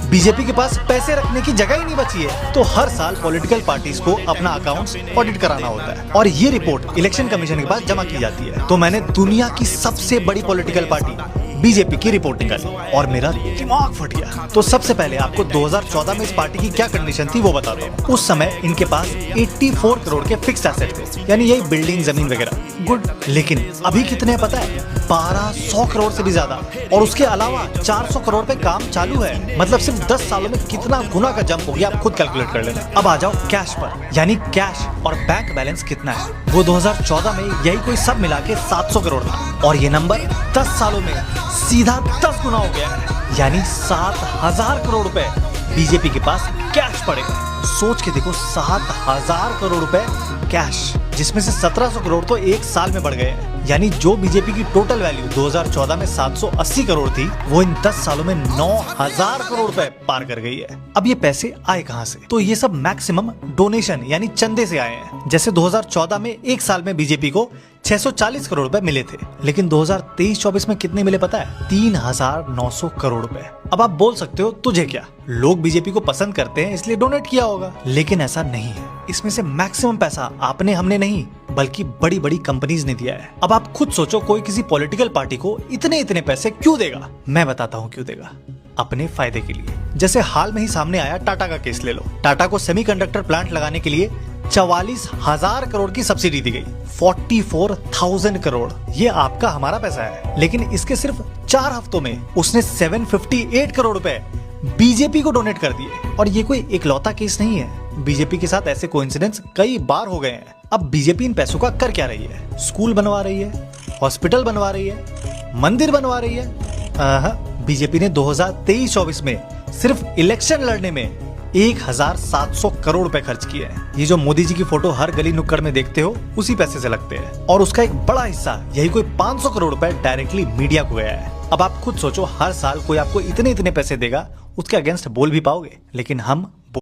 BJP के पास पैसे रखने की जगह ही नहीं बची है। तो हर साल पॉलिटिकल पार्टीज को अपना अकाउंट्स ऑडिट कराना होता है और ये रिपोर्ट इलेक्शन कमीशन के पास जमा की जाती है। तो मैंने दुनिया की सबसे बड़ी पॉलिटिकल पार्टी बीजेपी की रिपोर्टिंग करी और मेरा दिमाग फट गया। तो सबसे पहले आपको 2014 में इस पार्टी की क्या कंडीशन थी वो बताता हूँ। उस समय इनके पास 84 करोड़ के फिक्स्ड एसेट थे, यानी यही बिल्डिंग, जमीन वगैरह। गुड। लेकिन अभी कितने पता है? 1200 करोड़ से भी ज्यादा, और उसके अलावा 400 करोड़ पे काम चालू है। मतलब सिर्फ 10 सालों में कितना गुना का जंप हो गया, आप खुद कैलकुलेट कर लेना। अब आ जाओ कैश पर, यानी कैश और बैंक बैलेंस कितना है। वो 2014 में यही कोई सब मिला के 700 करोड़ था और ये नंबर 10 सालों में सीधा 10 गुना हो गया है, यानी 7000 करोड़ रुपए बीजेपी के पास कैश पड़ेगा। सोच के देखो, 7000 करोड़ रुपए कैश, जिसमें से 1700 करोड़ तो एक साल में बढ़ गए हैं। यानी जो बीजेपी की टोटल वैल्यू 2014 में 780 करोड़ थी, वो इन 10 सालों में 9000 करोड़ रुपए पार कर गई है। अब ये पैसे आए कहां से? तो ये सब मैक्सिमम डोनेशन यानी चंदे से आए हैं। जैसे 2014 में एक साल में बीजेपी को 640 करोड़ रुपए मिले थे, लेकिन 2023-24 में कितने मिले पता है? 3900 करोड़ रुपए। अब आप बोल सकते हो तुझे क्या, लोग बीजेपी को पसंद करते हैं इसलिए डोनेट किया होगा, लेकिन ऐसा नहीं है। इसमें से मैक्सिमम पैसा आपने, हमने नहीं, बल्कि बड़ी बड़ी कंपनीज ने दिया है। अब आप खुद सोचो, कोई किसी पॉलिटिकल पार्टी को इतने इतने पैसे क्यों देगा? मैं बताता हूँ क्यों देगा। अपने फायदे के लिए। जैसे हाल में ही सामने आया टाटा का केस ले लो। टाटा को सेमीकंडक्टर प्लांट लगाने के लिए 44,000 करोड़ की सब्सिडी दी गई। 44,000 करोड़, ये आपका हमारा पैसा है। लेकिन इसके सिर्फ 4 हफ्तों में उसने 758 करोड़ रुपए बीजेपी को डोनेट कर दिए। और ये कोई इकलौता केस नहीं है, बीजेपी के साथ ऐसे कोइंसिडेंस कई बार हो गए हैं। अब बीजेपी इन पैसों का कर क्या रही है? स्कूल बनवा रही है, हॉस्पिटल बनवा रही है, मंदिर बनवा रही है। बीजेपी ने 2023-24 में सिर्फ इलेक्शन लड़ने में 1700 करोड़ रुपए खर्च किए हैं। ये जो मोदी जी की फोटो हर गली नुक्कड़ में देखते हो, उसी पैसे से लगते हैं। और उसका एक बड़ा हिस्सा, यही कोई 500 करोड़ रुपए डायरेक्टली मीडिया को गया है। अब आप खुद सोचो, हर साल कोई आपको इतने इतने पैसे देगा, उसके अगेंस्ट बोल भी पाओगे? लेकिन हम